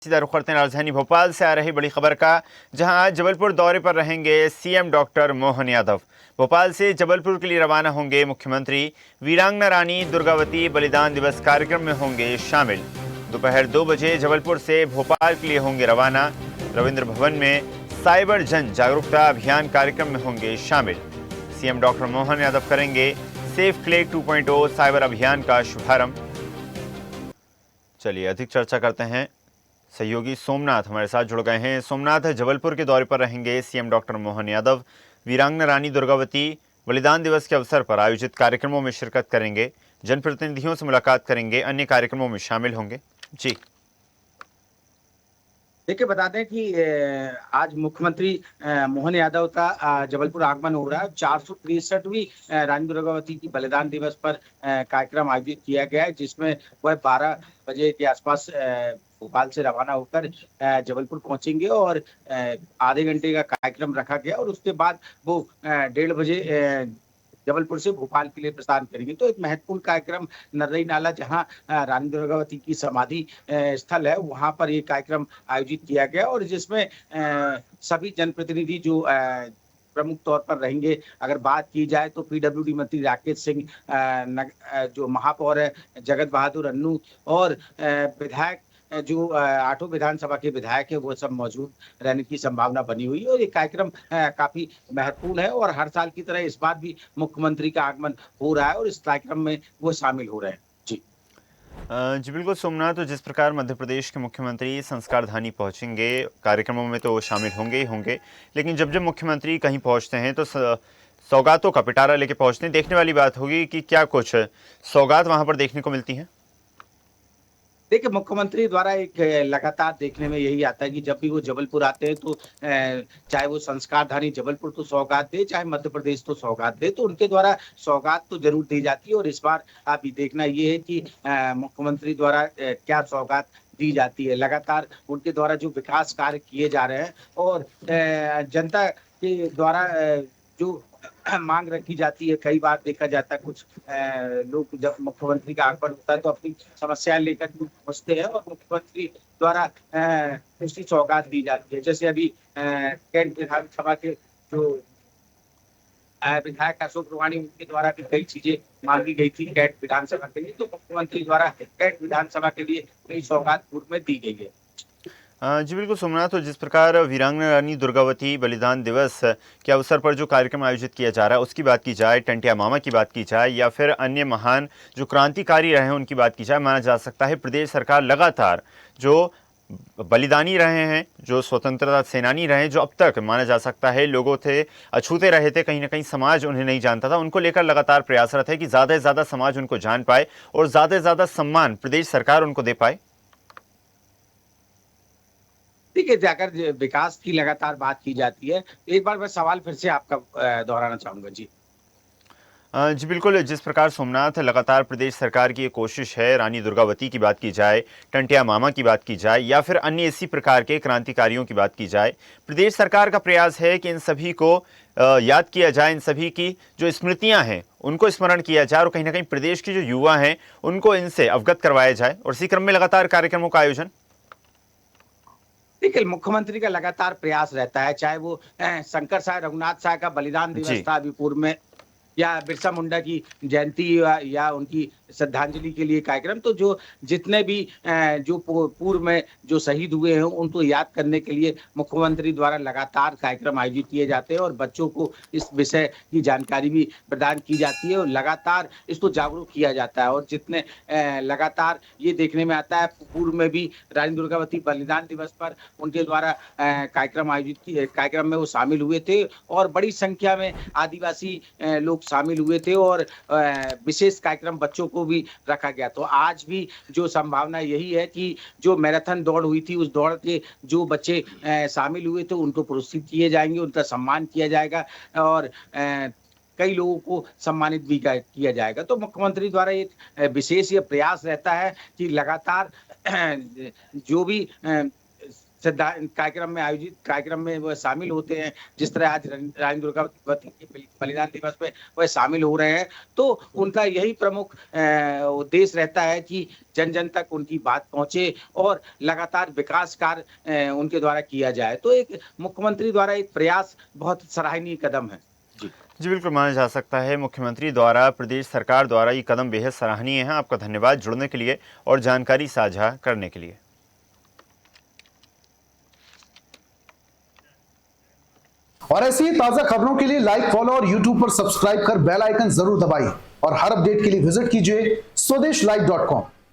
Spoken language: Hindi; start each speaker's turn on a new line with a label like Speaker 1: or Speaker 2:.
Speaker 1: सीधा रुख करते हैं राजधानी भोपाल से आ रही बड़ी खबर का, जहां आज जबलपुर दौरे पर रहेंगे सीएम डॉक्टर मोहन यादव। भोपाल से जबलपुर के लिए रवाना होंगे मुख्यमंत्री। वीरांगना रानी दुर्गावती बलिदान दिवस कार्यक्रम में होंगे शामिल। दोपहर 2 बजे जबलपुर से भोपाल के लिए होंगे रवाना। रविंद्र भवन में साइबर जन जागरूकता अभियान कार्यक्रम में होंगे शामिल। सीएम डॉक्टर मोहन यादव करेंगे सेफ क्ले 2.0 साइबर अभियान का शुभारंभ। चलिए अधिक चर्चा करते हैं। सहयोगी सोमनाथ हमारे साथ जुड़ गए हैं। सोमनाथ, जबलपुर के दौरे पर रहेंगे सीएम डॉक्टर मोहन यादव। वीरांगना रानी दुर्गावती बलिदान दिवस के अवसर पर आयोजित कार्यक्रमों में शिरकत करेंगे, जनप्रतिनिधियों से मुलाकात करेंगे, अन्य कार्यक्रमों में शामिल होंगे। जी
Speaker 2: देखिए, बता दें कि आज मुख्यमंत्री मोहन यादव का जबलपुर आगमन हो रहा है। 463वीं रानी दुर्गावती की बलिदान दिवस पर कार्यक्रम आयोजित किया गया है, जिसमें वह 12 बजे के आसपास भोपाल से रवाना होकर जबलपुर पहुंचेंगे और आधे घंटे का कार्यक्रम रखा गया और उसके बाद वो 1:30 बजे जबलपुर से भोपाल के लिए प्रस्थान करेंगे। तो एक महत्वपूर्ण कार्यक्रम नर्रई नाला, जहां रानी दुर्गावती की समाधि स्थल है, वहां पर ये कार्यक्रम आयोजित किया गया और जिसमें सभी जनप्रतिनिधि जो प्रमुख तौर पर रहेंगे। अगर बात की जाए तो पीडब्ल्यूडी मंत्री राकेश सिंह, जो महापौर है जगत बहादुर अन्नू और विधायक जो 8 विधानसभा के विधायक है, वो सब मौजूद रहने की संभावना बनी हुई है और ये कार्यक्रम काफी महत्वपूर्ण है और हर साल की तरह इस बार भी मुख्यमंत्री का आगमन हो रहा है और इस कार्यक्रम में वो शामिल हो रहे हैं। जी
Speaker 1: जी बिल्कुल सोमनाथ, तो जिस प्रकार मध्य प्रदेश के मुख्यमंत्री संस्कार धानी पहुंचेंगे, कार्यक्रमों में तो शामिल होंगे ही होंगे, लेकिन जब जब मुख्यमंत्री कहीं पहुंचते हैं तो सौगातों का पिटारा लेके पहुंचते हैं। देखने वाली बात होगी कि क्या कुछ सौगात वहां पर देखने को मिलती हैं।
Speaker 2: देखिए, मुख्यमंत्री द्वारा एक लगातार देखने में यही आता है कि जब भी वो जबलपुर आते हैं तो चाहे वो संस्कारधानी जबलपुर तो सौगात दे, चाहे मध्य प्रदेश तो सौगात दे, तो उनके द्वारा सौगात तो जरूर दी जाती है। और इस बार अभी देखना ये है कि मुख्यमंत्री द्वारा क्या सौगात दी जाती है। लगातार उनके द्वारा जो विकास कार्य किए जा रहे हैं और जनता के द्वारा जो मांग रखी जाती है, कई बार देखा जाता है कुछ लोग जब मुख्यमंत्री का आगमन होता है तो अपनी समस्याएं लेकर पहुंचते हैं और मुख्यमंत्री द्वारा उसकी सौगात दी जाती है। जैसे अभी कैंट विधानसभा के जो विधायक अशोक रूहानी, उनके द्वारा भी कई चीजें मांगी गई थी कैंट विधानसभा के लिए, तो मुख्यमंत्री द्वारा कैंट विधानसभा के लिए कई सौगात पूर्व में दी गई है।
Speaker 1: जी बिल्कुल सोमनाथ, तो जिस प्रकार वीरांगना रानी दुर्गावती बलिदान दिवस के अवसर पर जो कार्यक्रम आयोजित किया जा रहा है उसकी बात की जाए, टंटिया मामा की बात की जाए या फिर अन्य महान जो क्रांतिकारी रहे हैं उनकी बात की जाए, माना जा सकता है प्रदेश सरकार लगातार जो बलिदानी रहे हैं, जो स्वतंत्रता सेनानी रहे हैं, जो अब तक माना जा सकता है लोगों थे अछूते रहे थे, कहीं ना कहीं समाज उन्हें नहीं जानता था, उनको लेकर लगातार प्रयासरत है कि ज़्यादा से ज़्यादा समाज उनको जान पाए और ज़्यादा से ज़्यादा सम्मान प्रदेश सरकार उनको दे पाए।
Speaker 2: देखिए, जाकर विकास की लगातार बात की जाती है। एक बार मैं सवाल फिर से आपका दोहराना चाहूंगा। जी
Speaker 1: जी बिल्कुल, जिस प्रकार सोमनाथ लगातार प्रदेश सरकार की ये कोशिश है, रानी दुर्गावती की बात की जाए, टंटिया मामा की बात की जाए या फिर अन्य इसी प्रकार के क्रांतिकारियों की बात की जाए, प्रदेश सरकार का प्रयास है कि इन सभी को याद किया जाए, इन सभी की जो स्मृतियां हैं उनको स्मरण किया जाए और कहीं ना कहीं प्रदेश के जो युवा हैं उनको इनसे अवगत करवाया जाए और इसी क्रम में लगातार कार्यक्रमों का आयोजन।
Speaker 2: देखिए, मुख्यमंत्री का लगातार प्रयास रहता है, चाहे वो शंकर साय रघुनाथ साय का बलिदान दिवस
Speaker 1: जी
Speaker 2: था अभी पूर्व में, या बिरसा मुंडा की जयंती या उनकी श्रद्धांजलि के लिए कार्यक्रम। तो जो जितने भी जो पूर्व में जो शहीद हुए हैं उनको याद करने के लिए मुख्यमंत्री द्वारा लगातार कार्यक्रम आयोजित किए जाते हैं और बच्चों को इस विषय की जानकारी भी प्रदान की जाती है और लगातार इसको जागरूक किया जाता है। और जितने लगातार ये देखने में आता है, पूर्व में भी रानी दुर्गावती बलिदान दिवस पर उनके द्वारा कार्यक्रम आयोजित किए, कार्यक्रम में वो शामिल हुए थे और बड़ी संख्या में आदिवासी लोग शामिल हुए थे और विशेष कार्यक्रम बच्चों को भी रखा गया। तो आज भी जो संभावना यही है कि जो मैराथन दौड़ हुई थी, उस दौड़ के जो बच्चे शामिल हुए थे उनको पुरस्कृत किए जाएंगे, उनका सम्मान किया जाएगा और कई लोगों को सम्मानित भी किया जाएगा। तो मुख्यमंत्री द्वारा एक विशेष ये प्रयास रहता है कि लगातार जो भी कार्यक्रम में आयोजित कार्यक्रम में वह शामिल होते हैं, जिस तरह आज रानी दुर्गावती के बलिदान दिवस पे वह शामिल हो रहे हैं, तो उनका यही प्रमुख उद्देश्य रहता है कि जन जन तक उनकी बात पहुंचे और लगातार विकास कार्य उनके द्वारा किया जाए। तो एक मुख्यमंत्री द्वारा एक प्रयास बहुत सराहनीय कदम है।
Speaker 1: जी बिल्कुल, माना जा सकता है मुख्यमंत्री द्वारा, प्रदेश सरकार द्वारा ये कदम बेहद सराहनीय है। आपका धन्यवाद जुड़ने के लिए और जानकारी साझा करने के लिए।
Speaker 3: और ऐसी ही ताजा खबरों के लिए लाइक, फॉलो और यूट्यूब पर सब्सक्राइब कर बेल आइकन जरूर दबाइए और हर अपडेट के लिए विजिट कीजिए स्वदेशलाइव.com।